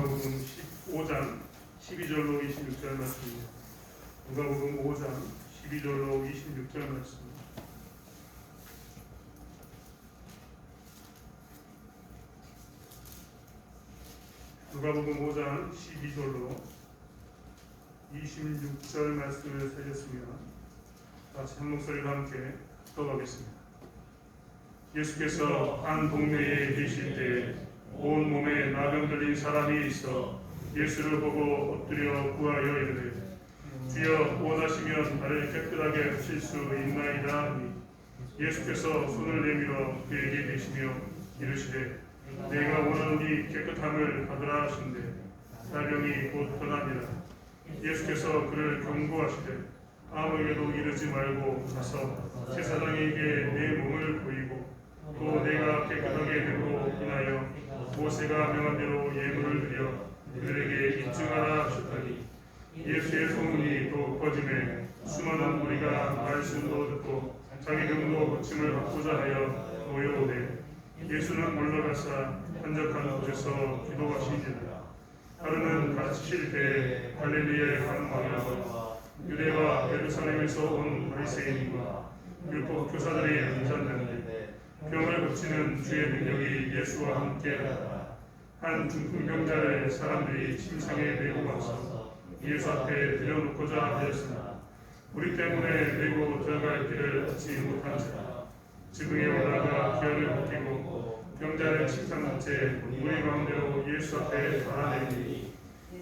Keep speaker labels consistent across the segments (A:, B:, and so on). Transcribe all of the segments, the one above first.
A: 누가복음 15장 12절로 26절 말씀입니다. 누가복음 5장 12절로 26절 말씀입니다. 누가복음 5장 12절로 26절 말씀을 살렸으면 다시 한 목소리와 함께 떠가겠습니다. 예수께서 한 동네에 계실 때 온 몸에 나병 들린 사람이 있어 예수를 보고 엎드려 구하여 이르되 주여 원하시면 나를 깨끗하게 하실 수 있나이다 하니 예수께서 손을 내밀어 그에게 대시며 이르시되 내가 원하노니 깨끗함을 받으라 하신대 나병이 곧 떠나니라. 예수께서 그를 경고하시되 아무에게도 이르지 말고 가서 제사장에게 내 몸을 보이고 또 내가 깨끗하게 되고 인하여 모세가 명한 대로 예물을 드려 그들에게 입증하라 하셨더니 예수의 소문이 또 퍼짐에 수많은 무리가 말씀도 듣고 자기 병도 고침을 받고자 하여 모여오되 예수는 물러가사 한적한 곳에서 기도하시니라. 하루는 갇히실 때 갈릴리의 한 마을과 유대와 예루살렘에서 온 바리새인과 율법 교사들이 앉았는데 병을 고치는 주의 능력이 예수와 함께 하더라. 한 중풍병자를 사람들이 침상에 메고 와서 예수 앞에 들여놓고자 하였으나 우리 때문에 메고 들어갈 길을 얻지 못한지라 지붕에 올라가 기어를 벗기고 병자를 침상 낫채 무리 가운데로 예수 앞에 달아내니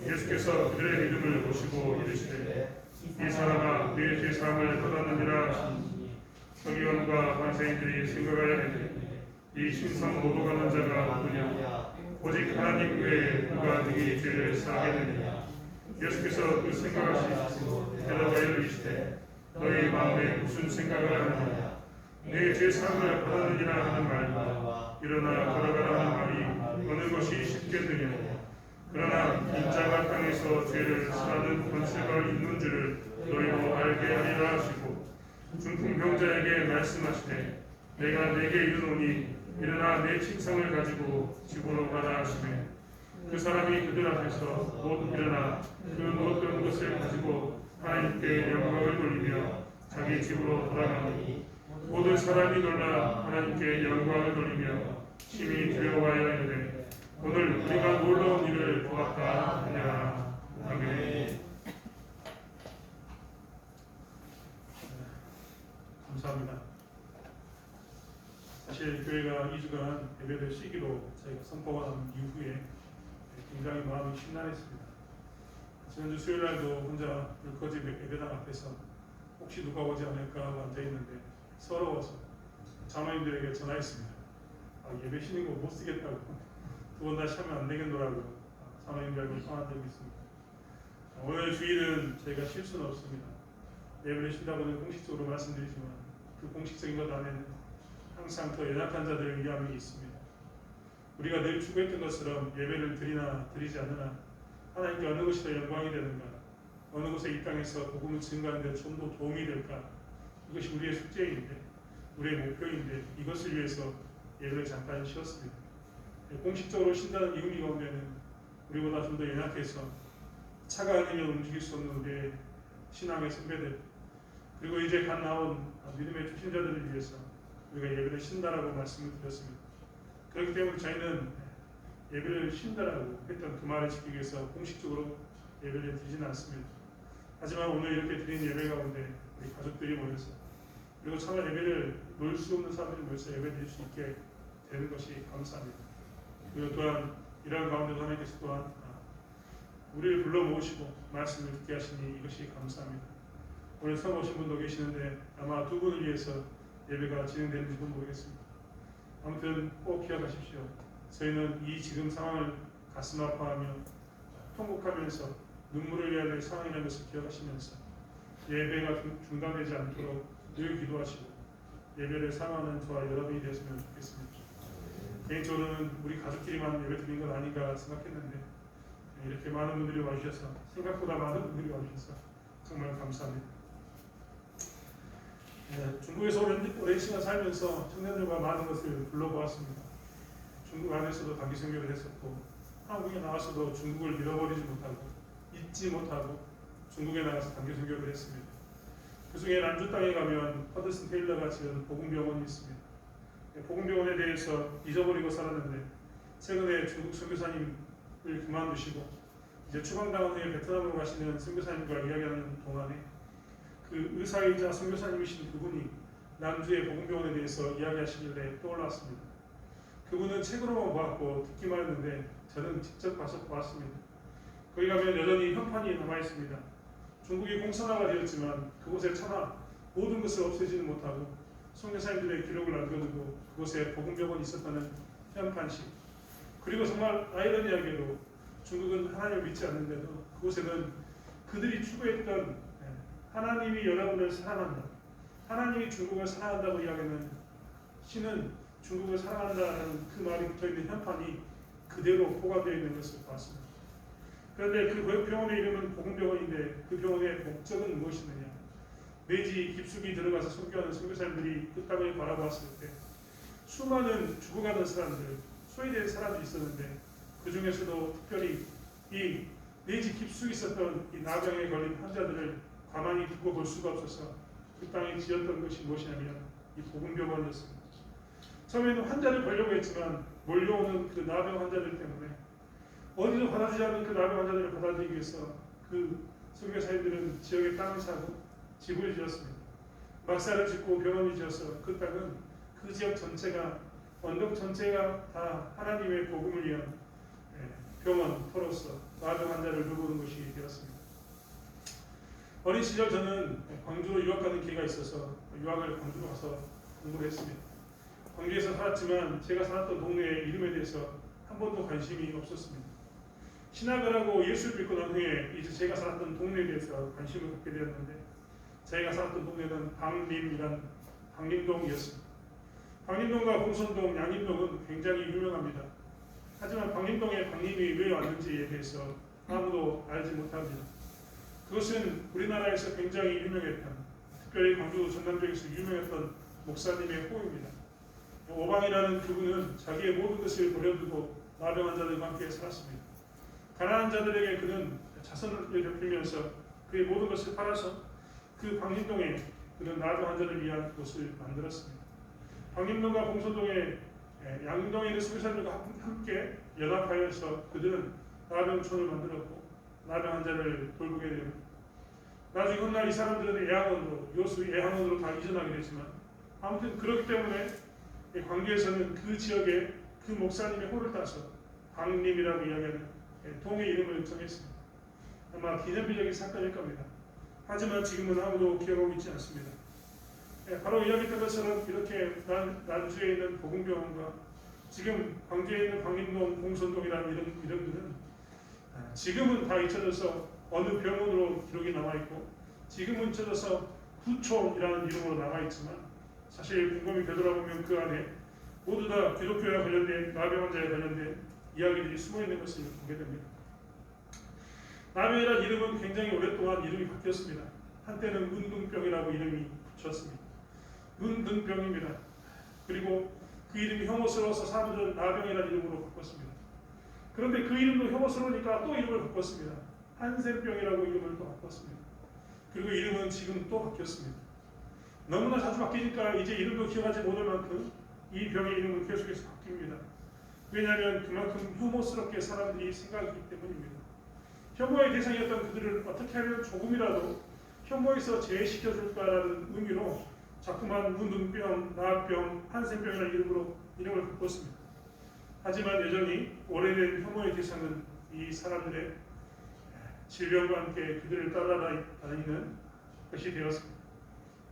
A: 예수께서 그들의 믿음을 보시고 이르시되 이 사람아 네 죄사함을 받았느니라 하시니 서기관과 바리새인들이 생각하여 이르되 이 신성 노도가는 자가 누구냐 오직 하나님 외에 누가 능히 죄를 사하겠느냐. 예수께서 그 생각하시고 대답하여 이르시되 너희 마음에 무슨 생각을 하느냐. 내 죄사함을 받았느니라 하는 말과 일어나 걸어가라 하는 말이 어느 것이 쉽겠느냐. 그러나 인자가 땅에서 죄를 사하는 권세가 있는 줄을 너희도 알게 하리라 하시고 중풍병자에게 말씀하시되 내가 네게 이르노니 일어나 내 침상을 가지고 집으로 가라 하시매 그 사람이 그들 앞에서 못 일어나 그 누웠던 것을 가지고 하나님께 영광을 돌리며 자기 집으로 돌아가니 모든 사람이 놀라 하나님께 영광을 돌리며 심히 두려워하여 이르되 오늘 우리가 놀라운 일을 보았다 하니라. 아멘. 감사합니다. 사실 교회가 2주간 예배를 쉬기로 저희가 선포가 난 이후에 굉장히 마음이 심란했습니다. 지난주 수요일날도 혼자 물거지 예배당 앞에서 혹시 누가 오지 않을까 하고 앉아있는데 서러워서 자매님들에게 전화했습니다. 예배 쉬는 거 못 쓰겠다고 두 번 다시 하면 안 되겠노라고 자매님들하고 통화한 적이 있습니다. 오늘 주일은 저희가 쉴 수는 없습니다. 예배를 쉰다고는 공식적으로 말씀드리지만 그 공식적인 것 안에는 항상 더 연약한 자들을 위함이 있습니다. 우리가 늘 추구했던 것처럼 예배를 드리나 드리지 않으나 하나님께 어느 것이 더 영광이 되는가, 어느 곳에 이 땅에서 복음을 증거하는 데 좀 더 도움이 될까, 이것이 우리의 숙제인데 우리의 목표인데 이것을 위해서 예배를 잠깐 쉬었습니다. 공식적으로 쉰다는 이유미 가운데는 우리보다 좀 더 연약해서 차가 아니면 움직일 수 없는 우리의 신앙의 선배들, 그리고 이제 갓 나온 믿음의 초신자들을 위해서 우리가 예배를 쉰다라고 말씀을 드렸습니다. 그렇기 때문에 저희는 예배를 쉰다라고 했던 그 말을 지키기 위해서 공식적으로 예배를 드리지는 않습니다. 하지만 오늘 이렇게 드린 예배 가운데 우리 가족들이 모여서 그리고 참여 예배를 놓을 수 없는 사람들이 모여서 예배 드릴 수 있게 되는 것이 감사합니다. 그리고 또한 이러한 가운데도 하나님께서 또한 우리를 불러 모으시고 말씀을 듣게 하시니 이것이 감사합니다. 오늘 처음 오신 분도 계시는데 아마 두 분을 위해서 예배가 진행되는지 모르겠습니다. 아무튼 꼭 기억하십시오. 저희는 이 지금 상황을 가슴 아파하며 통곡하면서 눈물을 흘려야 될 상황이라는 것을 기억하시면서 예배가 중단되지 않도록 늘 기도하시고 예배를 사랑하는 저와 여러분이 되었으면 좋겠습니다. 개인적으로는 우리 가족끼리만 예배 드린 건 아닌가 생각했는데 이렇게 많은 분들이 와주셔서 생각보다 많은 분들이 와주셔서 정말 감사합니다. 중국에서 오랜 시간 살면서 청년들과 많은 것을 불러보았습니다. 중국 안에서도 단기 선교를 했었고 한국에 나와서도 중국을 잃어버리지 못하고 잊지 못하고 중국에 나가서 단기 선교를 했습니다. 그 중에 남주 땅에 가면 허드슨 테일러가 지은 복음병원이 있습니다. 복음병원에 대해서 잊어버리고 살았는데 최근에 중국 선교사님을 그만두시고 이제 추방당한 후에 베트남으로 가시는 선교사님과 이야기하는 동안에 그 의사이자 선교사님이신 그분이 남주의 복음병원에 대해서 이야기하시길래 떠올랐습니다. 그분은 책으로만 보았고 듣기만 했는데 저는 직접 가서 보았습니다. 거기 가면 여전히 현판이 남아있습니다. 중국이 공산화가 되었지만 그곳에 차마 모든 것을 없애지는 못하고 선교사님들의 기록을 남겨두고 그곳에 복음병원이 있었다는 현판식. 그리고 정말 아이러니하게도 중국은 하나님을 믿지 않는데도 그곳에는 그들이 추구했던 하나님이 여러분을 사랑한다, 하나님이 중국을 사랑한다고 이야기하는 신은 중국을 사랑한다는 그 말이 붙어있는 현판이 그대로 포괄되어 있는 것을 봤습니다. 그런데 그 병원의 이름은 복음병원인데 그 병원의 목적은 무엇이느냐? 매지 깊숙이 들어가서 선교하는 선교사님들이 그 땅을 바라보았을 때 수많은 죽어가는 사람들, 소외된 사람들이 있었는데 그 중에서도 특별히 이 매지 깊숙이 있었던 이 나병에 걸린 환자들을 가만히 두고 볼 수가 없어서 그 땅에 지었던 것이 무엇이냐면 이 복음병원이었습니다. 처음에는 환자를 보려고 했지만 몰려오는 그 나병 환자들 때문에 어디도 받아주지 않는 그 나병 환자들을 받아들이기 위해서 그 선교사님들은 지역에 땅을 사고 집을 지었습니다. 막사를 짓고 병원을 지어서 그 땅은 그 지역 전체가 언덕 전체가 다 하나님의 복음을 위한 병원터로서 나병 환자를 돌보는 곳이 되었습니다. 어린 시절 저는 광주로 유학 가는 기회가 있어서 유학을 광주로 가서 공부를 했습니다. 광주에서 살았지만 제가 살았던 동네의 이름에 대해서 한 번도 관심이 없었습니다. 신학을 하고 예수를 믿고 난 후에 이제 제가 살았던 동네에 대해서 관심을 갖게 되었는데 제가 살았던 동네는 방림동이었습니다. 방림동과 공선동, 양림동은 굉장히 유명합니다. 하지만 방림동에 방림이 왜 왔는지에 대해서 아무도 알지 못합니다. 그것은 우리나라에서 굉장히 유명했던, 특별히 광주 전남 지역에서 유명했던 목사님의 호입니다. 오방이라는 그분은 자기의 모든 것을 버려두고 나병 환자들과 함께 살았습니다. 가난한 자들에게 그는 자선을 베풀면서 그의 모든 것을 팔아서 그 방림동에 그는 나병 환자를 위한 곳을 만들었습니다. 방림동과 봉선동에 양동에 있는 선교사님들과 함께 연합하여서 그들은 나병촌을 만들었고 나병 환자를 돌보게 됩니다. 나중에 훗날 이 사람들은 애학원으로, 요수 애학원으로 다 이전하게 되지만 아무튼 그렇기 때문에 광주에서는 그 지역에 그 목사님의 호를 따서 방림이라고 이야기하는 동의 이름을 정했습니다. 아마 기념비적인 사건일 겁니다. 하지만 지금은 아무도 기억하고 있지 않습니다. 바로 이야기했던 것처럼 이렇게 난주에 있는 복음병원과 지금 광주에 있는 방림동, 공선동이라는 이름들은 지금은 다 잊혀져서 어느 병원으로 기록이 남아있고 지금은 잊혀져서 구촌이라는 이름으로 남아있지만 사실 곰곰이 되돌아보면 그 안에 모두 다 기독교와 관련된 나병 환자에 관련된 이야기들이 숨어있는 것을 보게 됩니다. 나병이라는 이름은 굉장히 오랫동안 이름이 바뀌었습니다. 한때는 문둥병이라고 이름이 붙였습니다. 문둥병입니다. 그리고 그 이름이 혐오스러워서 사람들은 나병이라는 이름으로 바꿨습니다. 그런데 그 이름도 혐오스러우니까 또 이름을 바꿨습니다. 한센병이라고 이름을 또 바꿨습니다. 그리고 이름은 지금 또 바뀌었습니다. 너무나 자주 바뀌니까 이제 이름도 기억하지 못할 만큼 이 병의 이름은 계속해서 바뀝니다. 왜냐하면 그만큼 혐오스럽게 사람들이 생각하기 때문입니다. 혐오의 대상이었던 그들을 어떻게 하면 조금이라도 혐오에서 제외시켜줄까라는 의미로 자꾸만 문둥병, 나병, 한센병이라는 이름을 바꿨습니다. 하지만 여전히 오래된 혐오의 대상은 이 사람들의 질병과 함께 그들을 따라다니는 것이 되었습니다.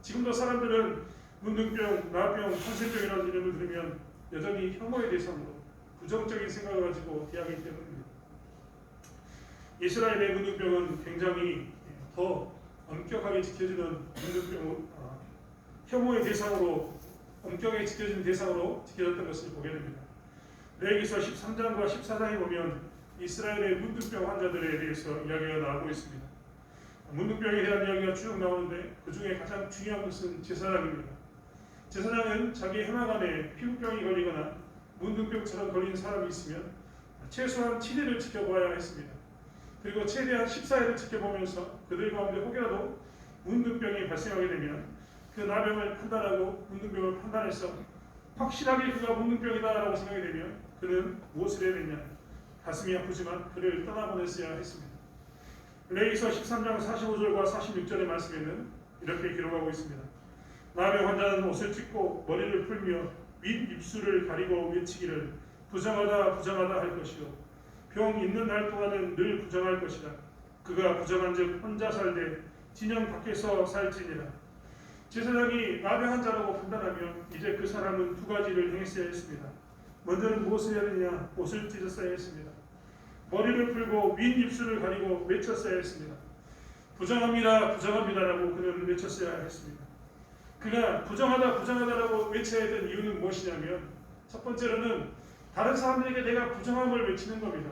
A: 지금도 사람들은 문둥병, 나병, 한센병이라는 이름을 들으면 여전히 혐오의 대상으로 부정적인 생각을 가지고 대하기 때문입니다. 이스라엘의 문둥병은 굉장히 더 엄격하게 지켜지는 혐오의 대상으로 엄격하게 지켜지는 대상으로 지켜졌던 것을 보게 됩니다. 레위기서 13장과 14장에 보면 이스라엘의 문둥병 환자들에 대해서 이야기가 나오고 있습니다. 문둥병에 대한 이야기가 쭉 나오는데 그 중에 가장 중요한 것은 제사장입니다. 제사장은 자기 해마간에 피부병이 걸리거나 문둥병처럼 걸린 사람이 있으면 최소한 7일을 지켜보아야 했습니다. 그리고 최대한 14일을 지켜보면서 그들 가운데 혹여라도 문둥병이 발생하게 되면 그 나병을 판단하고 문둥병을 판단해서 확실하게 그가 문둥병이다라고 생각이 되면 그는 무엇을 해야 되냐? 가슴이 아프지만 그를 떠나보냈어야 했습니다. 레위기서 13장 45절과 46절의 말씀에는 이렇게 기록하고 있습니다. 나병 환자는 옷을 찢고 머리를 풀며 윗 입술을 가리고 외치기를 부정하다 부정하다 할 것이요 병 있는 날 동안은 늘 부정할 것이라. 그가 부정한즉 혼자 살되 진영 밖에서 살지니라. 제사장이 나병 환자라고 판단하면 이제 그 사람은 두 가지를 행했어야 했습니다. 먼저는 무엇을 해야 되냐? 옷을 찢었어야 했습니다. 머리를 풀고 윗 입술을 가리고 외쳤어야 했습니다. 부정합니다 부정합니다라고 그는 외쳤어야 했습니다. 그가 부정하다 부정하다라고 외쳐야 된 이유는 무엇이냐면 첫 번째로는 다른 사람들에게 내가 부정함을 외치는 겁니다.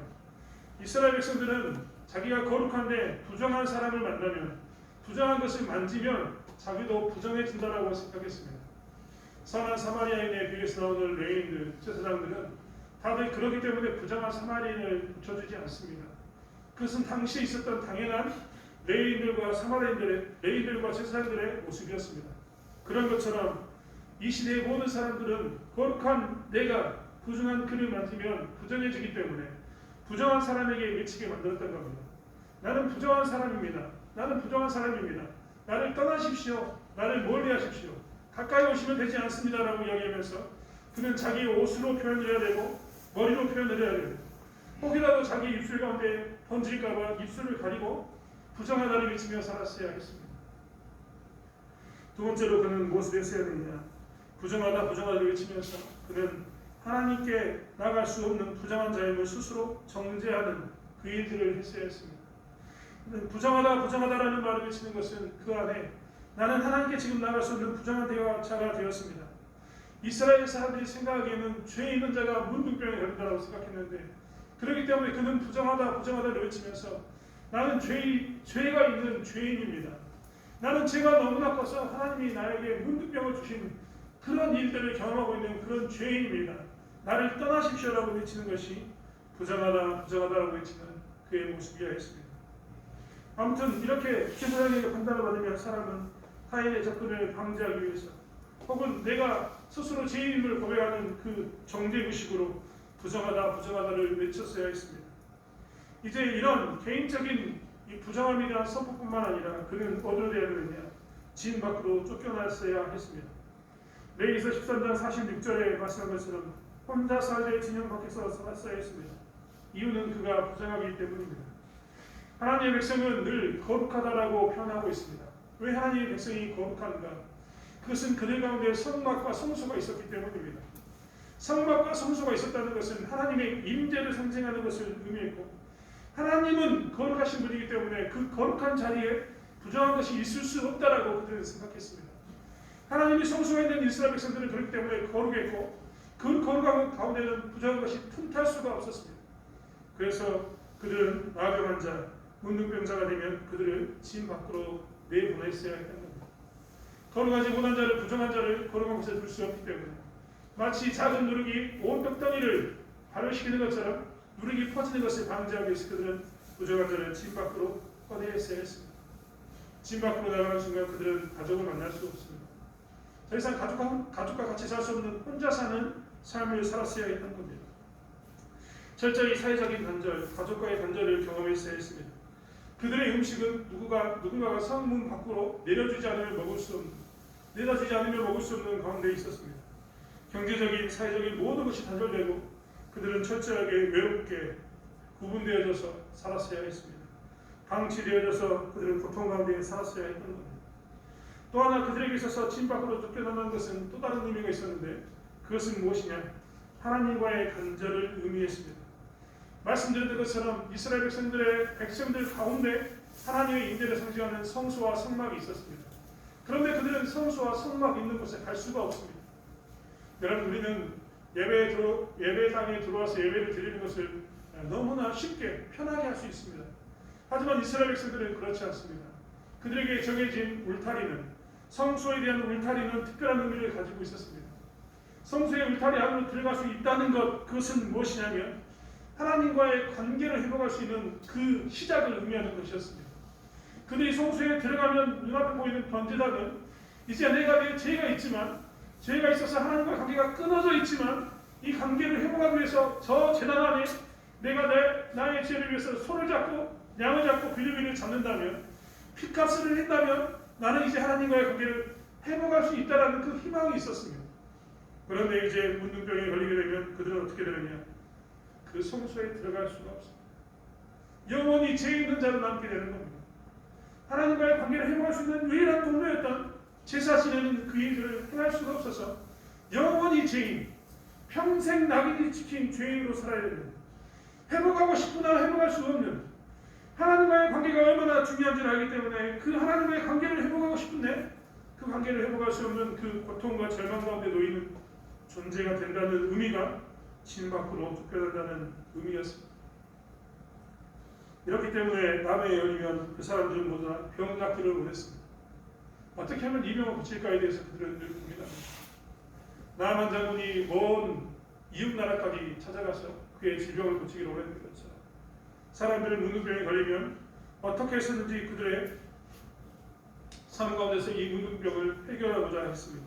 A: 이스라엘 백성들은 자기가 거룩한데 부정한 사람을 만나면 부정한 것을 만지면 자기도 부정해진다라고 생각했습니다. 선한 사마리아인에 비해서 나오는 레위인들, 제사장들은 다들 그렇기 때문에 부정한 사마리아인을 붙여주지 않습니다. 그것은 당시에 있었던 당연한 레위인들과 레위인들과 제사장들의 모습이었습니다. 그런 것처럼 이 시대의 모든 사람들은 거룩한 내가 부정한 그를 만지면 부정해지기 때문에 부정한 사람에게 미치게 만들었던 겁니다. 나는 부정한 사람입니다. 나는 부정한 사람입니다. 나를 떠나십시오. 나를 멀리하십시오. 가까이 오시면 되지 않습니다라고 이야기하면서 그는 자기 옷으로 표현을 해야 되고 머리로 표현을 해야 되고 혹이라도 자기 입술 가운데 번질까봐 입술을 가리고 부정하다를 외치며 살았어야 했습니다. 두 번째로 그는 무엇을 했어야 되느냐? 부정하다 부정하다를 외치면서 그는 하나님께 나갈 수 없는 부정한 자임을 스스로 정죄하는 그 일들을 했어야 했습니다. 부정하다 부정하다라는 말을 외치는 것은 그 안에 나는 하나님께 지금 나갈 수 없는 부정한 자가 되었습니다. 이스라엘 사람들이 생각하기에는 죄 있는 자가 문둥병에 걸린다고 생각했는데 그렇기 때문에 그는 부정하다 부정하다를 외치면서 나는 죄가 있는 죄인입니다. 나는 죄가 너무나 커서 하나님이 나에게 문둥병을 주신 그런 일들을 경험하고 있는 그런 죄인입니다. 나를 떠나십시오라고 외치는 것이 부정하다 부정하다라고 외치는 그의 모습이어야 했습니다. 아무튼 이렇게 제사장에게 판단을 받으면 사람은 타인의 접근을 방지하기 위해서 혹은 내가 스스로 죄인임을 고백하는 그 정죄의식으로 부정하다 부정하다를 외쳤어야 했습니다. 이제 이런 개인적인 이 부정함에 대한 선포뿐만 아니라 그는 어디로 되어야 되느냐? 진 밖으로 쫓겨났어야 했습니다. 레위기서 13장 46절에 말씀한 것처럼 혼자 살되 진영 밖에서 살았어야 했습니다. 이유는 그가 부정하기 때문입니다. 하나님의 백성은 늘 거룩하다라고 표현하고 있습니다. 왜 하나님의 백성이 거룩한가? 그것은 그들 가운데 성막과 성소가 있었기 때문입니다. 성막과 성소가 있었다는 것은 하나님의 임재를 상징하는 것을 의미했고 하나님은 거룩하신 분이기 때문에 그 거룩한 자리에 부정한 것이 있을 수 없다라고 그들은 생각했습니다. 하나님이 성소에 있는 이스라엘 백성들은 그렇기 때문에 거룩했고 그 거룩한 가운데는 부정한 것이 틈탈 수가 없었습니다. 그래서 그들은 나병한 자, 문둥병자가 되면 그들을 진 밖으로 내보냈어야 했던 겁니다. 거룩하지 못한 자를 부정한 자를 거룩한 곳에 둘 수 없기 때문에 마치 작은 누룩이 온 떡덩이를 발효시키는 것처럼 누룩이 퍼지는 것을 방지하기 위해서 그들은 부정한 자를 진 밖으로 꺼내었어야 했습니다. 진 밖으로 나가는 순간 그들은 가족을 만날 수 없습니다. 더 이상 가족과 같이 살 수 없는 혼자 사는 삶을 살았어야 했던 겁니다. 철저히 사회적인 단절, 가족과의 단절을 경험했어야 했습니다. 그들의 음식은 누군가가 성문 밖으로 내려주지 않으면 먹을 수 없는 가운데 있었습니다. 경제적인, 사회적인 모든 것이 단절되고 그들은 철저하게 외롭게 구분되어져서 살았어야 했습니다. 방치되어져서 그들은 고통 가운데 살았어야 했던 겁니다. 또 하나 그들에게 있어서 진 밖으로 쫓겨나는 것은 또 다른 의미가 있었는데 그것은 무엇이냐? 하나님과의 단절을 의미했습니다. 말씀드린 것처럼 이스라엘 백성들 가운데 하나님의 임재를 상징하는 성소와 성막이 있었습니다. 그런데 그들은 성소와 성막 있는 곳에 갈 수가 없습니다. 여러분 우리는 예배당에 들어와서 예배를 드리는 것을 너무나 쉽게 편하게 할 수 있습니다. 하지만 이스라엘 백성들은 그렇지 않습니다. 그들에게 정해진 울타리는 성소에 대한 울타리는 특별한 의미를 가지고 있었습니다. 성소의 울타리 안으로 들어갈 수 있다는 것 그것은 무엇이냐면
B: 하나님과의 관계를 회복할 수 있는 그 시작을 의미하는 것이었습니다. 그들이 성소에 들어가면 눈앞에 보이는 번제단은 이제 내가 죄가 있지만, 죄가 있어서 하나님과 관계가 끊어져 있지만, 이 관계를 회복하기 위해서 저 제단 안에 내가 나의 죄를 위해서 손을 잡고 양을 잡고 비둘기를 잡는다면, 핏값을 했다면 나는 이제 하나님과의 관계를 회복할 수 있다는 그 희망이 있었습니다. 그런데 이제 문둥병에 걸리게 되면 그들은 어떻게 되느냐? 그 성소에 들어갈 수가 없습니다. 영원히 죄 있는 자로 남게 되는 겁니다. 하나님과의 관계를 회복할 수 있는 유일한 통로였던 제사 지내는 그 일들을 행할 수가 없어서 영원히 죄인, 평생 낙인이 찍힌 죄인으로 살아야 됩니다. 회복하고 싶으나 회복할 수 없는, 하나님과의 관계가 얼마나 중요한 줄 알기 때문에 그 하나님과의 관계를 회복하고 싶은데 그 관계를 회복할 수 없는 그 고통과 절망 가운데 놓이는 존재가 된다는 의미가 진 밖으로 쫓겨난다는 의미였습니다. 이렇기 때문에 남에 열리면 그 사람들은 모두 병 낫기를 원했습니다. 어떻게 하면 이 병을 고칠까에 대해서 그들은 늘 고민합니다. 나만 장군이 먼 이웃 나라까지 찾아가서 그의 질병을 고치기를 원했던 것처럼 사람들은 문둥병에 걸리면 어떻게 해서든지 그들의 삶 가운데서 이 문둥병을 해결하고자 했습니다.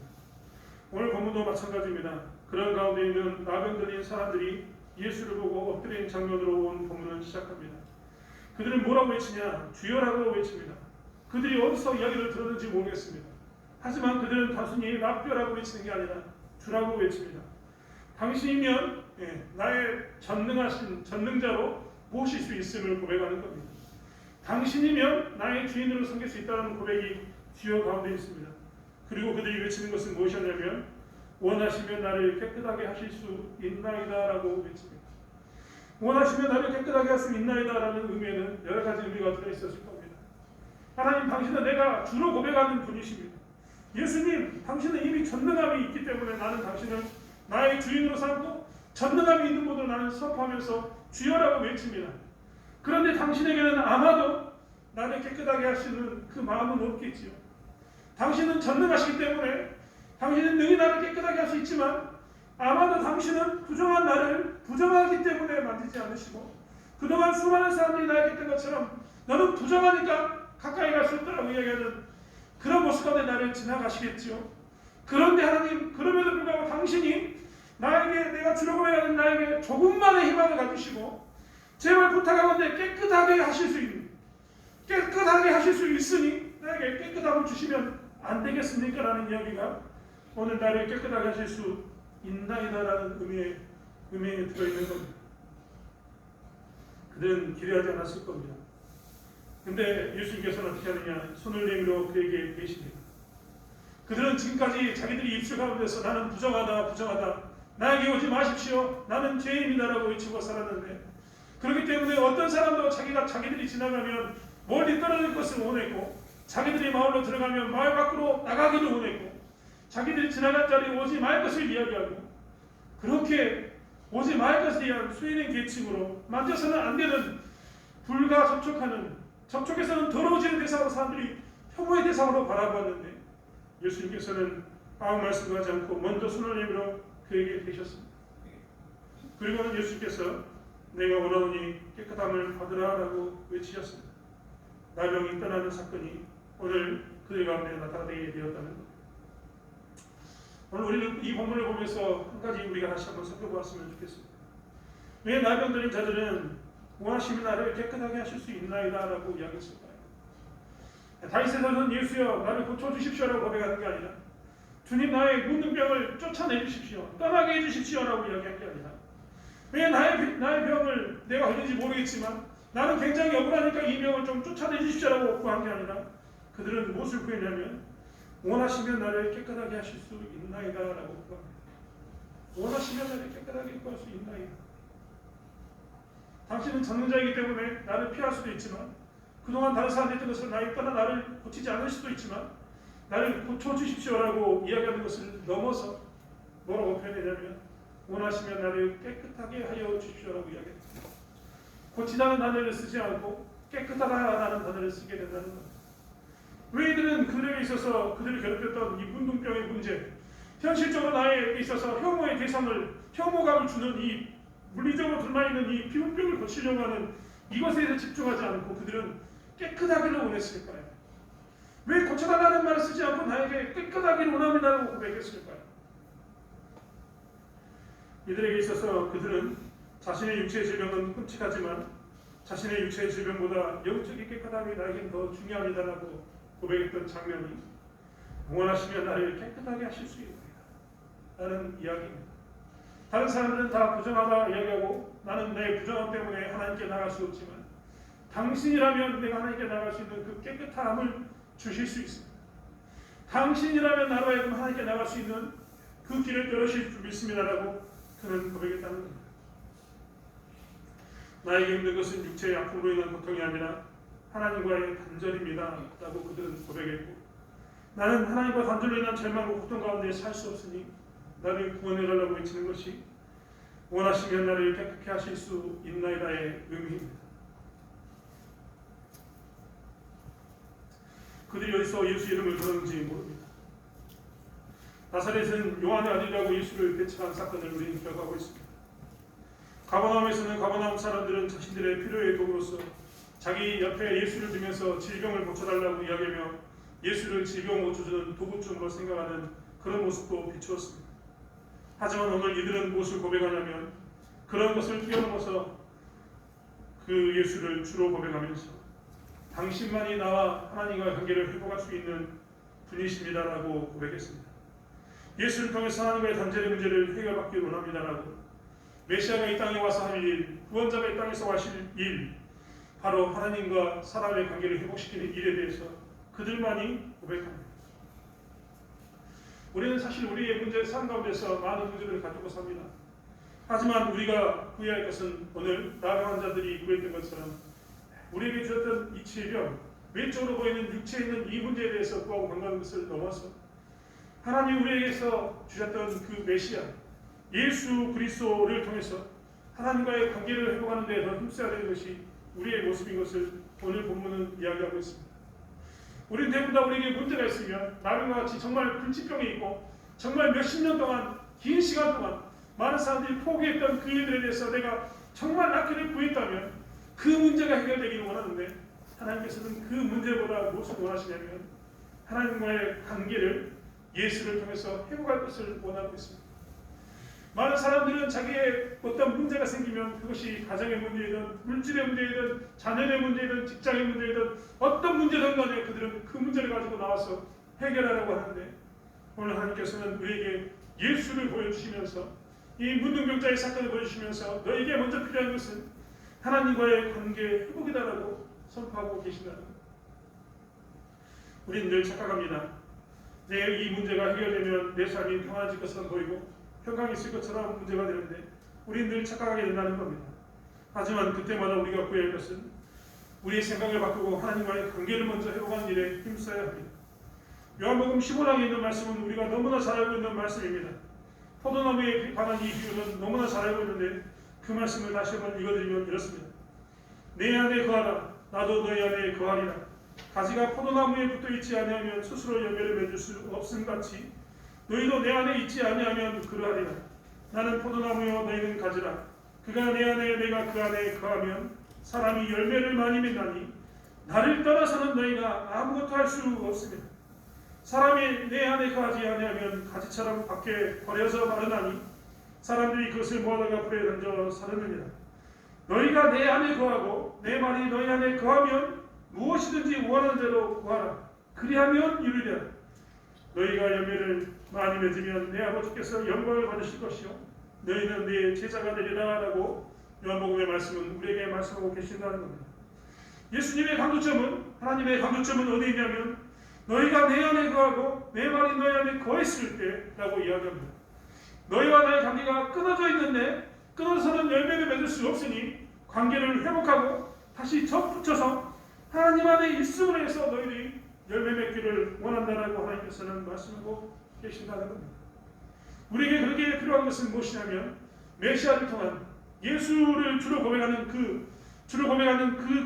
B: 오늘 본문도 마찬가지입니다. 그런 가운데 있는 나병 들린 사람들이 예수를 보고 엎드린 장면으로 온 본문을 시작합니다. 그들은 뭐라고 외치냐? 주여라고 외칩니다. 그들이 어디서 이야기를 들었는지 모르겠습니다. 하지만 그들은 단순히 라뼈라고 외치는 게 아니라 주라고 외칩니다. 당신이면 나의 전능하신 전능자로 모실 수 있음을 고백하는 겁니다. 당신이면 나의 주인으로 섬길 수 있다는 고백이 주여 가운데 있습니다. 그리고 그들이 외치는 것은 무엇이었냐면 원하시면 나를 깨끗하게 하실 수 있나이다 라고 외칩니다. 원하시면 나를 깨끗하게 할 수 있나이다 라는 의미에는 여러 가지 의미가 들어있었을 겁니다. 하나님, 당신은 내가 주로 고백하는 분이십니다. 예수님, 당신은 이미 전능함이 있기 때문에 나는 당신을 나의 주인으로 삼고 전능함이 있는 분으로 나는 선포하면서 주여라고 외칩니다. 그런데 당신에게는 아마도 나를 깨끗하게 하시는 그 마음은 없겠지요. 당신은 전능하시기 때문에 당신은 능히 나를 깨끗하게 할 수 있지만 아마도 당신은 부정한 나를 부정하기 때문에 만지지 않으시고 그동안 수많은 사람들이 나에게 했던 것처럼 너는 부정하니까 가까이 갈 수 없다라고 이야기하는 그런 모습 가운데 나를 지나가시겠지요. 그런데 하나님, 그럼에도 불구하고 당신이 나에게, 내가 주로 고백하는 나에게 조금만의 희망을 가지시고 제발 부탁하건대 깨끗하게 하실 수 있으니 나에게 깨끗함을 주시면 안 되겠습니까? 라는 이야기가 오늘 나를 깨끗하게 하실 수 있나이다 라는 의미에 들어있는 겁니다. 그들은 기대하지 않았을 겁니다. 근데 예수님께서는 어떻게 하느냐? 손을 내밀어 그에게 계십니다. 그들은 지금까지 자기들이 입술 가운데서 나는 부정하다, 나에게 오지 마십시오, 나는 죄인이다라고 외치고 살았는데, 그렇기 때문에 어떤 사람도 자기들이 지나가면 멀리 떨어질 것을 원했고, 자기들이 마을로 들어가면 마을 밖으로 나가기를 원했고, 자기들이 지나갈 자리에 오지 말 것을 이야기하고, 그렇게 오지 말 것에 대한 수인의 계층으로 만져서는 안 되는 불과 접촉해서는 더러워지는 대상으로 사람들이 혐오의 대상으로 바라봤는데 예수님께서는 아무 말씀도 하지 않고 먼저 손을 내밀어 그에게 대셨습니다. 그리고는 예수님께서 내가 원하노니 깨끗함을 받으라 라고 외치셨습니다. 나병이 떠나는 사건이 오늘 그들 가운데 나타나게 되었다는 것. 오늘 우리는 이 본문을 보면서 한 가지 우리가 다시 한번 살펴보았으면 좋겠습니다. 왜 나병 들린 자들은 원하시면 나를 깨끗하게 하실 수 있나이다 라고 이야기했을까요? 다윗에서는 예수여 나를 고쳐주십시오 라고 고백하는 게 아니라 주님 나의 문둥병을 쫓아내주십시오, 떠나게 해주십시오 라고 이야기한 게 아니라 왜 나의 병을 내가 어딘지 모르겠지만 나는 굉장히 억울하니까 이 병을 좀 쫓아내주십시오 라고 구한 게 아니라 그들은 무엇을 구했냐면 원하시면 나를 깨끗하게 하실 수 있나이다 라고 구합니다. 원하시면 나를 깨끗하게 할 수 있나이다. 당신은 전능자이기 때문에 나를 피할 수도 있지만 그동안 다른 사람들이 했던 것을 나에 따라 나를 고치지 않을 수도 있지만 나를 고쳐주십시오라고 이야기하는 것을 넘어서 뭐라고 표현하냐면 원하시면 나를 깨끗하게 하여 주십시오라고 이야기합니다. 고치다는 단어를 쓰지 않고 깨끗하다라는 단어를 쓰게 된다는 겁니다. 왜 이들은 그들에게 있어서 그들을 괴롭혔던 이 문둥병의 문제, 현실적으로 나에게 있어서 혐오의 대상을, 혐오감을 주는 이 물리적으로 둘러있는 이 피부병을 고치려고 하는 이것에 대해서 집중하지 않고 그들은 깨끗하기를 원했을까요? 왜 고쳐달라는 말을 쓰지 않고 나에게 깨끗하기를 원합니다라고 고백했을까요? 이들에게 있어서 그들은 자신의 육체의 질병은 끔찍하지만 자신의 육체의 질병보다 영적인 깨끗함이 나에겐 더 중요합니다라고 고백했던 장면이 원하시면 나를 깨끗하게 하실 수 있습니다 라는 이야기입니다. 다른 사람들은 다 부정하다 이야기하고 나는 내 부정함 때문에 하나님께 나갈 수 없지만 당신이라면 내가 하나님께 나갈 수 있는 그 깨끗함을 주실 수 있습니다. 당신이라면 나로 하여금 하나님께 나갈 수 있는 그 길을 열어주실 줄 믿습니다라고 그는 고백했다는 겁니다. 나에게 힘든 것은 육체의 아픔으로 인한 고통이 아니라 하나님과의 단절입니다 라고 그들은 고백했고 나는 하나님과 단절로 인한 절망과 고통 가운데 살 수 없으니 나를 구원해달라고 외치는 것이 원하시면 나를 깨끗게 하실 수 있나이다의 의미입니다. 그들이 어디서 예수 이름을 들었는지 모릅니다. 나사렛은 요한의 아들이라고 예수를 배척한 사건을 우리는 기억하고 있습니다. 가버나움에서는 가버나움 사람들은 자신들의 필요의 도구로서 자기 옆에 예수를 두면서 질병을 고쳐달라고 이야기하며 예수를 질병을 고쳐주는 도구쯤으로 생각하는 그런 모습도 비추었습니다. 하지만 오늘 이들은 무엇을 고백하냐면 그런 것을 뛰어넘어서 그 예수를 주로 고백하면서 당신만이 나와 하나님과의 관계를 회복할 수 있는 분이십니다라고 고백했습니다. 예수를 통해서 하나님과의 단절의 문제를 해결받기를 원합니다라고 메시아가 이 땅에 와서 할 일, 구원자가 이 땅에서 하실 일, 바로 하나님과 사람의 관계를 회복시키는 일에 대해서 그들만이 고백합니다. 우리는 사실 우리의 문제 삶 가운데서 많은 문제들을 가지고 삽니다. 하지만 우리가 구해야 할 것은 오늘 나병 환자들이 구했던 것처럼 우리에게 주었던 이 질병, 외적으로 보이는 육체에 있는 이 문제에 대해서 구하고 간다는 것을 넘어서 하나님 우리에게서 주셨던 그 메시아 예수 그리스도를 통해서 하나님과의 관계를 회복하는 데 더 힘써야 되는 것이 우리의 모습인 것을 오늘 본문은 이야기하고 있습니다. 우리는 대부분 다 우리에게 문제가 있으면 나병과 같이 정말 불치병이 있고 정말 몇십 년 동안 긴 시간 동안 많은 사람들이 포기했던 그 일들에 대해서 내가 정말 낫기를 구했다면 그 문제가 해결되기를 원하는데 하나님께서는 그 문제보다 무엇을 원하시냐면 하나님과의 관계를 예수를 통해서 회복할 것을 원하고 있습니다. 많은 사람들은 자기의 어떤 문제가 생기면 그것이 가정의 문제이든 물질의 문제이든 자녀의 문제이든 직장의 문제이든 어떤 문제든 간에 그들은 그 문제를 가지고 나와서 해결하려고 하는데 오늘 하나님께서는 우리에게 예수를 보여주시면서 이 문둥병자의 사건을 보여주시면서 너에게 먼저 필요한 것은 하나님과의 관계 회복이다라고 선포하고 계신다는 겁니다. 우리는 늘 착각합니다. 내 이 문제가 해결되면 내 삶이 평안해질 것처럼 보이고 평강이 있을 것처럼 문제가 되는데 우리는 늘 착각하게 된다는 겁니다. 하지만 그때마다 우리가 구해야 할 것은 우리의 생각을 바꾸고 하나님과의 관계를 먼저 회복하는 일에 힘써야 합니다. 요한복음 15장에 있는 말씀은 우리가 너무나 잘 알고 있는 말씀입니다. 포도나무에 관한 이 비유는 너무나 잘 알고 있는데 그 말씀을 다시 한번 읽어드리면 이렇습니다. 내 안에 거하라 나도 너희 안에 거하리라. 가지가 포도나무에 붙어있지 아니하면 스스로 열매를 맺을 수 없음같이 너희도 내 안에 있지 아니하면 그러하리라. 나는 포도나무요 너희는 가지라. 그가 내 안에 내가 그 안에 거하면 사람이 열매를 많이 맺나니 나를 떠나서는 너희가 아무것도 할 수 없습니다. 사람이 내 안에 거하지 아니하면 가지처럼 밖에 버려져 마르나니 사람들이 그것을 모아다가 불에 던져 사르느니라. 너희가 내 안에 거하고 내 말이 너희 안에 거하면 무엇이든지 원하는 대로 구하라. 그리하면 이루리라. 너희가 열매를 많이 맺으면 내 아버지께서 영광을 받으실 것이요 너희는 내 제자가 되리라 라고 요한복음의 말씀은 우리에게 말씀하고 계신다는 겁니다. 예수님의 강조점은 하나님의 강조점은 어디 있냐면 너희가 내 안에 거하고 내 말이 너희 안에 거했을 때 라고 이야기합니다. 너희와 나의 관계가 끊어져 있는데 끊어서는 열매를 맺을 수 없으니 관계를 회복하고 다시 접붙여서 하나님 안에 있음으로 해서 너희들이 열매 맺기를 원한다라고 하나님께서는 말씀하고 계신다는 겁니다. 우리에게 그렇게 필요한 것은 무엇이냐면 메시아를 통한 예수를 주로 고백하는 그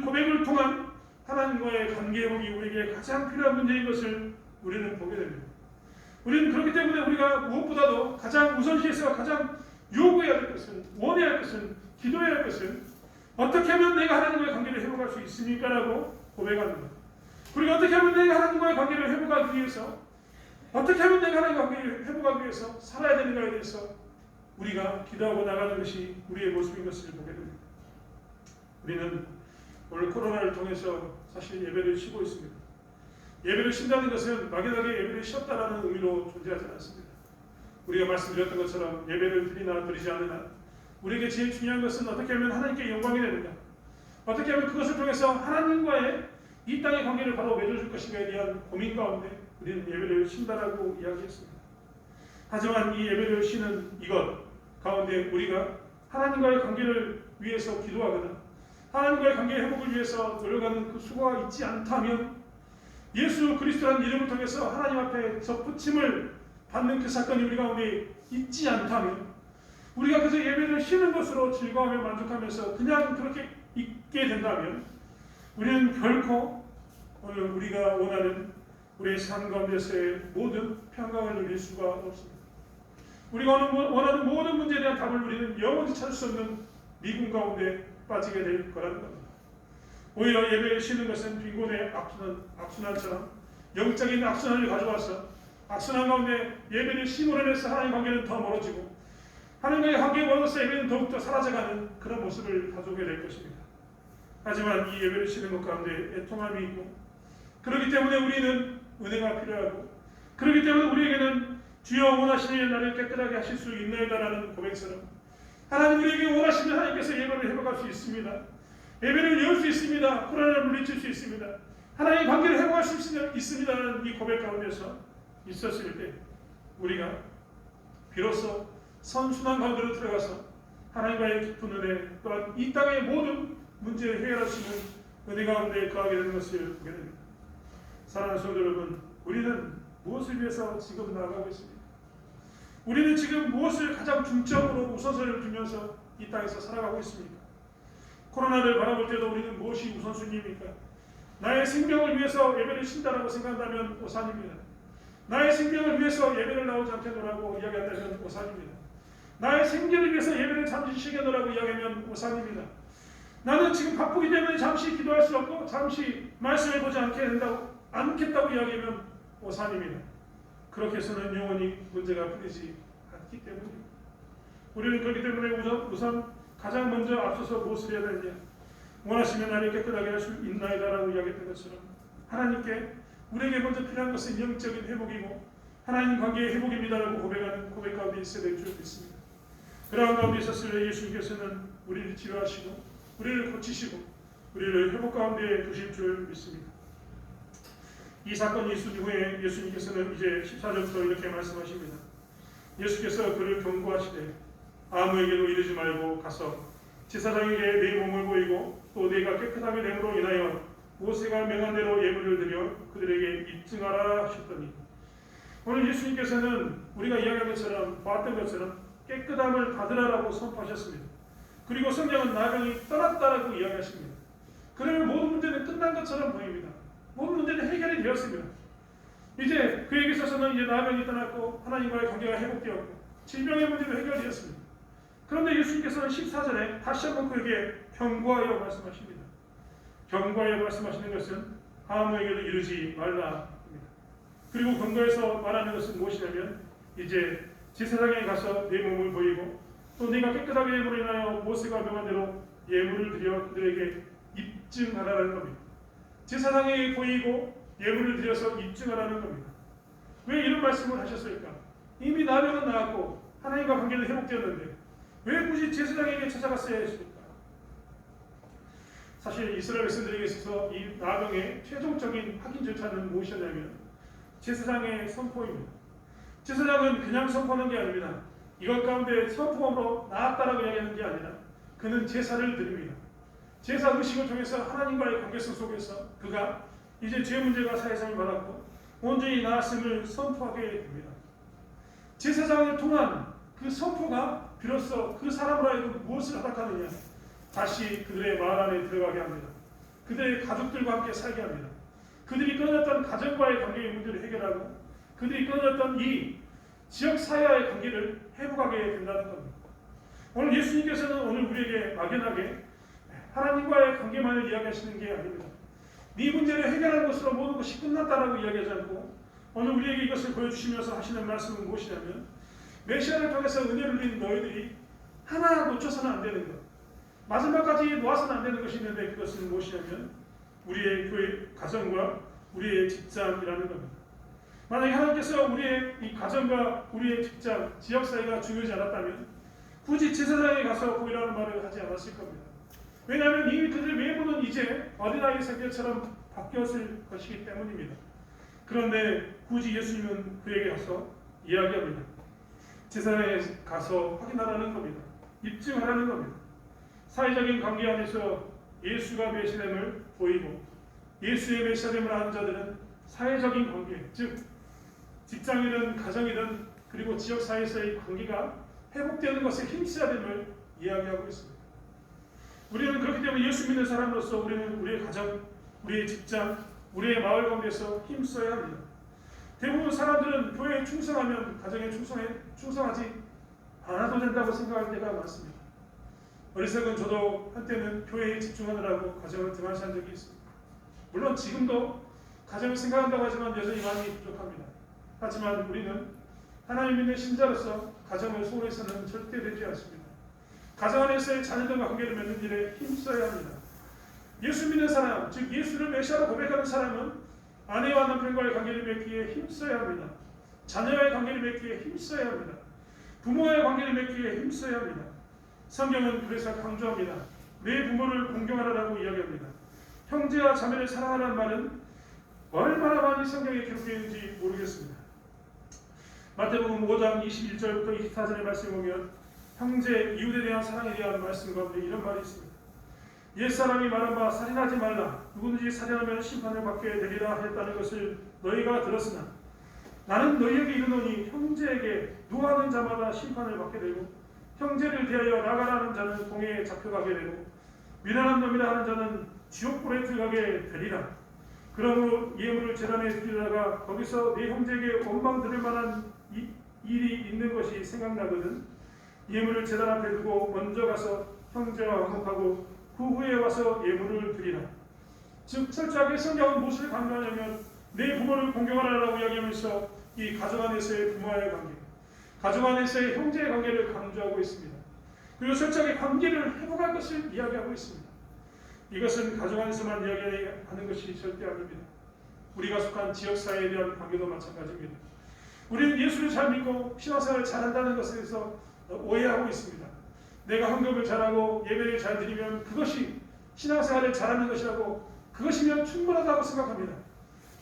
B: 고백을 통한 하나님과의 관계 회복이 우리에게 가장 필요한 문제인 것을 우리는 보게 됩니다. 우리는 그렇기 때문에 우리가 무엇보다도 가장 우선시해서 가장 요구해야 될 것은, 원해야 할 것은, 기도해야 할 것은 어떻게 하면 내가 하나님과의 관계를 회복할 수 있습니까? 라고 고백하는 것. 그리고 어떻게 하면 내가 하나님과의 관계를 회복하기 위해서, 어떻게 하면 내가 하나님과의 관계를 회복하기 위해서 살아야 되는가에 대해서 우리가 기도하고 나가는 것이 우리의 모습인 것을 보게 됩니다. 우리는 오늘 코로나를 통해서 사실 예배를 쉬고 있습니다. 예배를 쉰다는 것은 막연하게 예배를 쉬었다라는 의미로 존재하지 않습니다. 우리가 말씀드렸던 것처럼 예배를 드리나 드리지 않으나 우리에게 제일 중요한 것은 어떻게 하면 하나님께 영광이 되는가, 어떻게 하면 그것을 통해서 하나님과의 이 땅의 관계를 바로 맺어줄 것인가에 대한 고민 가운데 우리는 예배를 쉰다라고 이야기했습니다. 하지만 이 예배를 쉬는 이것 가운데 우리가 하나님과의 관계를 위해서 기도하거나 하나님과의 관계 회복을 위해서 노력하는 그 수고가 있지 않다면, 예수 그리스도라는 이름을 통해서 하나님 앞에 접붙임을 받는 그 사건이 우리 가운데 있지 않다면, 우리가 그저 예배를 쉬는 것으로 즐거워하며 만족하면서 그냥 그렇게 있게 된다면 우리는 결코 오늘 우리가 원하는 우리의 삶 가운데서의 모든 평강을 누릴 수가 없습니다. 우리가 원하는 모든 문제에 대한 답을 우리는 영원히 찾을 수 없는 미궁 가운데 빠지게 될 거라는 겁니다. 오히려 예배를 쉬는 것은 빈곤의 악순환처럼 영적인 악순환을 가져와서 악순환 가운데 예배를 쉼으로 인해서 하나님 관계는 더 멀어지고 하나님과의 관계에 멀어서 예배는 더욱더 사라져가는 그런 모습을 가져오게 될 것입니다. 하지만 이 예배를 쉬는 것 가운데 애통함이 있고, 그렇기 때문에 우리는 은혜가 필요하고, 그렇기 때문에 우리에게는 주여 원하시는 나를 깨끗하게 하실 수 있나이다라는 고백처럼 하나님 우리에게 원하시면 하나님께서 예배를 회복할 수 있습니다. 예배를 열 수 있습니다. 코로나를 물리칠 수 있습니다. 하나님 관계를 회복할 수 있습니다라는 이 고백 가운데서 있었을 때 우리가 비로소 선순환 가운데로 들어가서 하나님과의 깊은 은혜 또한 이 땅의 모든 문제를 해결할 수 있는 은혜 가운데 거하게 되는 것을 보게 됩니다. 사랑하는 성도 여러분, 우리는 무엇을 위해서 지금 나아가고 있습니까? 우리는 지금 무엇을 가장 중점으로 우선순위를 두면서 이 땅에서 살아가고 있습니까? 코로나를 바라볼 때도 우리는 무엇이 우선순위입니까? 나의 생명을 위해서 예배를 쉰다라고 생각한다면 오산입니다. 나의 생명을 위해서 예배를 나오지 않겠노라고 이야기한다면 오산입니다. 나의 생계를 위해서 예배를 잠시 쉬겠노라고 이야기하면 오산입니다. 나는 지금 바쁘기 때문에 잠시 기도할 수 없고 잠시 말씀을 보지 않겠다고 이야기하면 오산입니다. 그렇게 해서는 영원히 문제가 풀리지 않기 때문입니다. 우리는 그렇기 때문에 우선 가장 먼저 앞서서 무엇을 해야 되느냐, 원하시면 나를 깨끗하게 할 수 있나이다라고 이야기했던 것처럼 하나님께 우리에게 먼저 필요한 것은 영적인 회복이고 하나님 관계의 회복입니다라고 고백하는 고백 가운데 있어야 될 줄 믿습니다. 그러한 가운데 있었을 때 예수님께서는 우리를 치료하시고 우리를 고치시고 우리를 회복 가운데 두실 줄 믿습니다. 이 사건이 있은 후에 예수님께서는 이제 14절부터 이렇게 말씀하십니다. 예수께서 그를 경고하시되 아무에게도 이르지 말고 가서 제사장에게 네 몸을 보이고 또 네가 깨끗하게 됨으로 인하여 모세가 명한 대로 예물을 드려 그들에게 입증하라 하셨더니, 오늘 예수님께서는 우리가 이야기한 것처럼 봤던 것처럼 깨끗함을 받으라라고 선포하셨습니다. 그리고 성령은 나병이 떠났다라고 이야기하십니다. 그러면 모든 문제는 끝난 것처럼 보입니다. 모든 문제는 해결이 되었습니다. 이제 그에게 있어서는 이제 나병이 떠났고 하나님과의 관계가 회복되었고 질병의 문제도 해결되었습니다. 그런데 예수님께서는 14절에 다시 한번 그에게 경고하여 말씀하십니다. 경고하여 말씀하시는 것은 아무에게도 이르지 말라 합니다. 그리고 경고에서 말하는 것은 무엇이냐면 이제 제사장에 가서 네 몸을 보이고 또 네가 깨끗하게 됨으로 인하여 모세가 명한 대로 예물을 드려 그들에게 입증하라는 겁니다. 제사장에게 보이고 예물을 드려서 입증하라는 겁니다. 왜 이런 말씀을 하셨을까? 이미 나병은 나았고 하나님과 관계는 회복되었는데 왜 굳이 제사장에게 찾아갔어야 했습니까? 사실 이스라엘 백성들에게 있어서 이 나병의 최종적인 확인 절차는 무엇이었냐면 제사장의 선포입니다. 제사장은 그냥 선포하는 게 아닙니다. 이것 가운데 선포함으로 나았다라고 이야기하는 게 아니라 그는 제사를 드립니다. 제사 의식을 통해서 하나님과의 관계성 속에서 그가 이제 죄 문제가 사해상을 받았고 온전히 나았음을 선포하게 됩니다. 제사장을 통한 그 선포가 비로소 그 사람으로 하여금 무엇을 허락하느냐, 다시 그들의 말 안에 들어가게 합니다. 그들의 가족들과 함께 살게 합니다. 그들이 끊어졌던 가정과의 관계의 문제를 해결하고 그들이 끊어졌던 이 지역 사회와의 관계를 회복하게 된다는 겁니다. 오늘 예수님께서는 오늘 우리에게 막연하게 하나님과의 관계만을 이야기하시는 게 아닙니다. 네 문제를 해결한 것으로 모든 것이 끝났다라고 이야기하지 않고 오늘 우리에게 이것을 보여주시면서 하시는 말씀은 무엇이냐면 메시아를 통해서 은혜를 누린 너희들이 하나 놓쳐서는 안 되는 것, 마지막까지 놓아서는 안 되는 것이 있는데 그것은 무엇이냐면 우리의 교회 가정과 우리의 직장이라는 겁니다. 만약에 하나님께서 우리의 이 가정과 우리의 직장, 지역사회가 중요하지 않았다면 굳이 제사장에 가서 보이라는 말을 하지 않았을 겁니다. 왜냐하면 이미 그들의 외모는 이제 어린아이 생겨처럼 바뀌었을 것이기 때문입니다. 그런데 굳이 예수님은 그에게 가서 이야기합니다. 제사장에 가서 확인하라는 겁니다. 입증하라는 겁니다. 사회적인 관계 안에서 예수가 메시아됨을 보이고 예수의 메시아됨을 아는 자들은 사회적인 관계, 즉 직장이든 가정이든 그리고 지역사회에서의 관계가 회복되는 것에 힘써야 됨을 이야기하고 있습니다. 우리는 그렇기 때문에 예수 믿는 사람으로서 우리는 우리의 가정, 우리의 직장, 우리의 마을 가운데서 힘써야 합니다. 대부분 사람들은 교회에 충성하면 가정에 충성하지 않아도 된다고 생각할 때가 많습니다. 어리석은 저도 한때는 교회에 집중하느라고 가정을 등한시한 적이 있습니다. 물론 지금도 가정을 생각한다고 하지만 여전히 많이 부족합니다. 하지만 우리는 하나님 믿는 신자로서 가정을 소홀해서는 절대 되지 않습니다. 가정 안에서의 자녀들과 관계를 맺는 일에 힘써야 합니다. 예수 믿는 사람, 즉 예수를 메시아로 고백하는 사람은 아내와 남편과의 관계를 맺기에 힘써야 합니다. 자녀와의 관계를 맺기에 힘써야 합니다. 부모와의 관계를 맺기에 힘써야 합니다. 성경은 그래서 강조합니다. 내 부모를 공경하라고 이야기합니다. 형제와 자매를 사랑하라는 말은 얼마나 많이 성경에 기록되어 있는지 모르겠습니다. 마태복음 5장 21절부터 24절의 말씀을 보면 형제, 이웃에 대한 사랑에 대한 말씀 가운데 이런 말이 있습니다. 옛사람이 말한 바 살인하지 말라. 누구든지 살인하면 심판을 받게 되리라 하였다는 것을 너희가 들었으나 나는 너희에게 이르노니 형제에게 노하는 자마다 심판을 받게 되고 형제를 대하여 나가라는 자는 공회에 잡혀가게 되고 미련한 놈이라 하는 자는 지옥불에 들어가게 되리라. 그러므로 예물을 제단에 드리다가 거기서 네 형제에게 원망 들을 만한 일이 있는 것이 생각나거든 예물을 제단 앞에 두고 먼저 가서 형제와 화목하고 그 후에 와서 예물을 드리라. 즉 철저하게 성경은 무엇을 강조하냐면 내 부모를 공경하라고 이야기하면서 이 가정 안에서의 부모와의 관계, 가정 안에서의 형제의 관계를 강조하고 있습니다. 그리고 철저하게 관계를 회복할 것을 이야기하고 있습니다. 이것은 가정 안에서만 이야기하는 것이 절대 아닙니다. 우리가 속한 지역사회에 대한 관계도 마찬가지입니다. 우리는 예수를 잘 믿고 신앙생활을 잘한다는 것에 대해서 오해하고 있습니다. 내가 헌금을 잘하고 예배를 잘 드리면 그것이 신앙생활을 잘하는 것이라고 그것이면 충분하다고 생각합니다.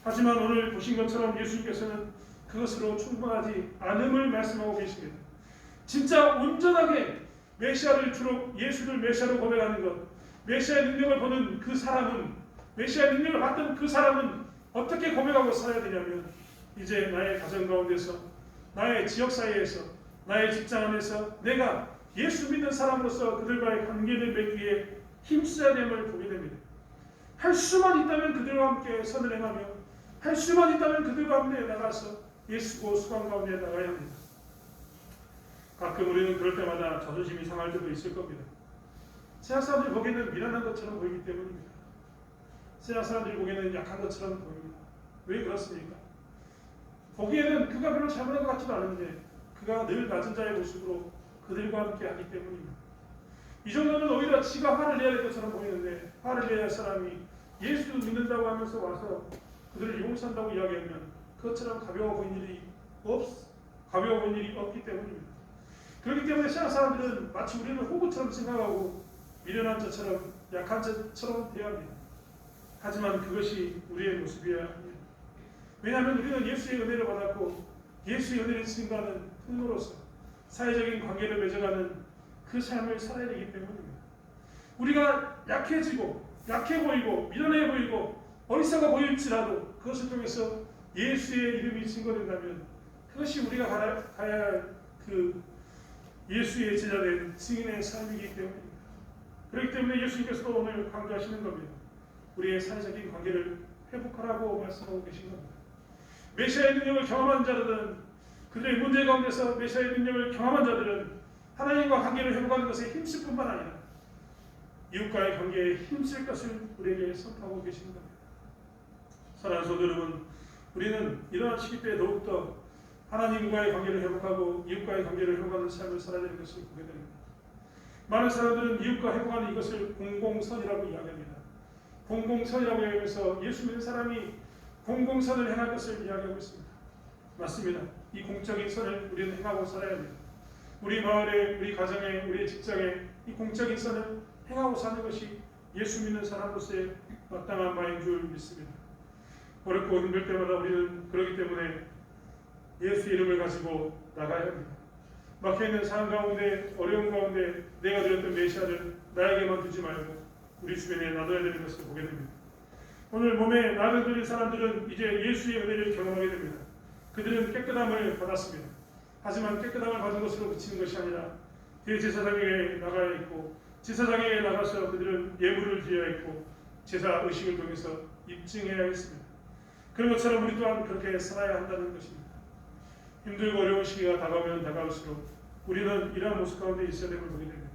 B: 하지만 오늘 보신 것처럼 예수님께서는 그것으로 충분하지 않음을 말씀하고 계십니다. 진짜 온전하게 예수를 메시아로 고백하는 것, 메시아의 능력을 보는 그 사람은, 메시아의 능력을 받던 그 사람은 어떻게 고백하고 살아야 되냐면 이제 나의 가정 가운데서, 나의 지역사회에서, 나의 직장 안에서 내가 예수 믿는 사람으로서 그들과의 관계를 맺기에 힘써야 됨을 보게 됩니다. 할 수만 있다면 그들과 함께 선을 행하며 할 수만 있다면 그들과 함께 나가서 예수고 수강 가운데 나가야 합니다. 가끔 우리는 그럴 때마다 자존심이 상할 때도 있을 겁니다. 세상 사람들이 보기에는 미련한 것처럼 보이기 때문입니다. 세상 사람들이 보기에는 약한 것처럼 보입니다. 왜 그렇습니까? 보기에는 그가 별로 잘못한 것 같지도 않은데 그가 늘 낮은 자의 모습으로 그들과 함께 하기 때문입니다. 이 정도는 오히려 지가 화를 내야 될 것처럼 보이는데 화를 내야 할 사람이 예수를 믿는다고 하면서 와서 그들을 용서한다고 이야기하면 그것처럼 가벼워 보이는 일이 없기 때문입니다. 그렇기 때문에 세상 사람들은 마치 우리는 호구처럼 생각하고 미련한 자처럼 약한 자처럼 대합니다. 하지만 그것이 우리의 모습이어야 합니다. 왜냐하면 우리는 예수의 은혜를 받았고 예수의 은혜를 증거하는 통로로서 사회적인 관계를 맺어가는 그 삶을 살아야 되기 때문입니다. 우리가 약해지고 약해 보이고 미련해 보이고 어리석어 보일지라도 그것을 통해서 예수의 이름이 증거된다면 그것이 우리가 가야 할 그 예수의 제자된 증인의 삶이기 때문입니다. 그렇기 때문에 예수님께서도 오늘 강조하시는 겁니다. 우리의 사회적인 관계를 회복하라고 말씀하고 계신 겁니다. 메시아의 능력을 경험한 자들은 그들의 문제 가운데서 메시아의 능력을 경험한 자들은 하나님과 관계를 회복하는 것에 힘쓸 뿐만 아니라 이웃과의 관계에 힘쓸 것을 우리에게 선포하고 계신 겁니다. 사랑하는 성도 여러분, 우리는 이러한 시기 때 더욱더 하나님과의 관계를 회복하고 이웃과의 관계를 회복하는 삶을 살아야 되는 것을 보게 됩니다. 많은 사람들은 이웃과 회복하는 이것을 공공선이라고 이야기합니다. 공공선이라고 이야기하면서 예수 믿는 사람이 공공선을 행할 것을 이야기하고 있습니다. 맞습니다. 이 공적인 선을 우리는 행하고 살아야 합니다. 우리 마을에, 우리 가정에, 우리 직장에 이 공적인 선을 행하고 사는 것이 예수 믿는 사람으로서의 마땅한 바인 줄 믿습니다. 어렵고 힘들 때마다 우리는 그렇기 때문에 예수 이름을 가지고 나가야 합니다. 막혀있는 상황 가운데, 어려운 가운데 내가 드렸던 메시아를 나에게만 두지 말고 우리 주변에 나눠야 되는 것을 보게 됩니다. 오늘 몸에 나를 들인 사람들은 이제 예수의 은혜를 경험하게 됩니다. 그들은 깨끗함을 받았습니다. 하지만 깨끗함을 받은 것으로 그치는 것이 아니라 대제사장에게 나가야 했고, 제사장에게 나가서 그들은 예물을 드려야 했고, 제사 의식을 통해서 입증해야 했습니다. 그런 것처럼 우리 또한 그렇게 살아야 한다는 것입니다. 힘들고 어려운 시기가 다가오면 다가올수록 우리는 이러한 모습 가운데 있어야 됨을 보게 됩니다.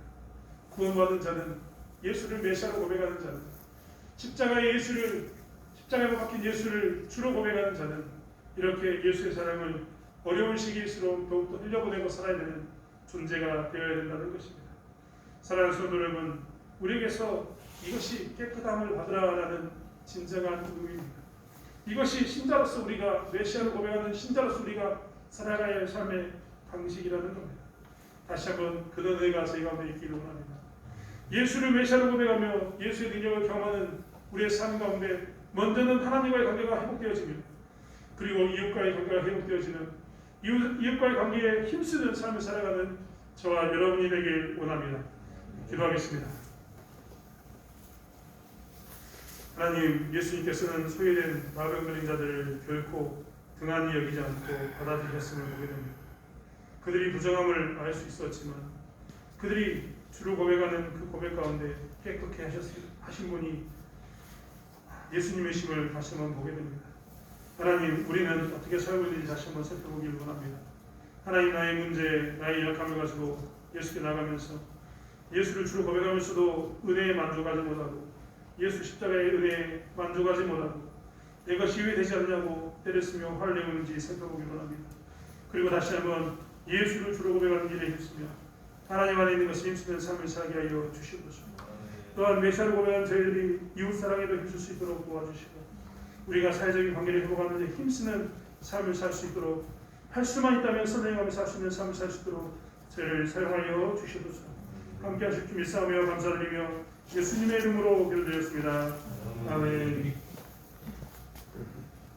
B: 구원받은 자는, 예수를 메시아로 고백하는 자는, 십자가에 박힌 예수를 주로 고백하는 자는 이렇게 예수의 사랑을 어려운 시기일수록 더욱더 흘려보내고 살아야 되는 존재가 되어야 된다는 것입니다. 사랑하는 성도 여러분, 우리에게서 이것이 깨끗함을 받으라라는 진정한 의미입니다. 이것이 신자로서 우리가, 메시아를 고백하는 신자로서 우리가 살아가야 할 삶의 방식이라는 겁니다. 다시 한번 그 은혜가 저희 가운데 있기를 원합니다. 예수를 메시아로 고백하며 예수의 능력을 경험하는 우리의 삶 가운데 먼저는 하나님과의 관계가 회복되어집니다. 그리고 이웃과의 관계가 회복되어지는, 이웃과의 관계에 힘쓰는 삶을 살아가는 저와 여러분이 되길 원합니다. 기도하겠습니다. 하나님, 예수님께서는 소외된 마병들인 자들을 결코 등한히 여기지 않고 받아들이셨음을 보게 됩니다. 그들이 부정함을 알 수 있었지만 그들이 주로 고백하는 그 고백 가운데 깨끗게 하신 분이 예수님의 심을 다시 한번 보게 됩니다. 하나님, 우리는 어떻게 살고 있는지 다시 한번 살펴보길 원합니다. 하나님, 나의 문제, 나의 약함을 가지고 예수께 나가면서 예수를 주로 고백하면서도 은혜에 만족하지 못하고 예수 십자가의 은혜에 만족하지 못하고 내 것이 왜 되지 않냐고 때를 쓰며 화를 내는지 살펴보길 원합니다. 그리고 다시 한번 예수를 주로 고백하는 길에 힘쓰며 하나님 안에 있는 것을 힘쓰는 삶을 살게 하여 주시옵소서. 또한 메시아를 고백하는 저희들이 이웃 사랑에도 힘쓸 수 있도록 도와주시고 우리가 사회적인 관계를 회복하는 데 힘쓰는 삶을 살 수 있도록, 할 수만 있다면 선행하며 살 수 있는 삶을 살 수 있도록 저희를 사용하여 주시옵소서. 함께 하실 주 믿사오며 감사드리며 예수님의 이름으로 기도드렸습니다. 아멘.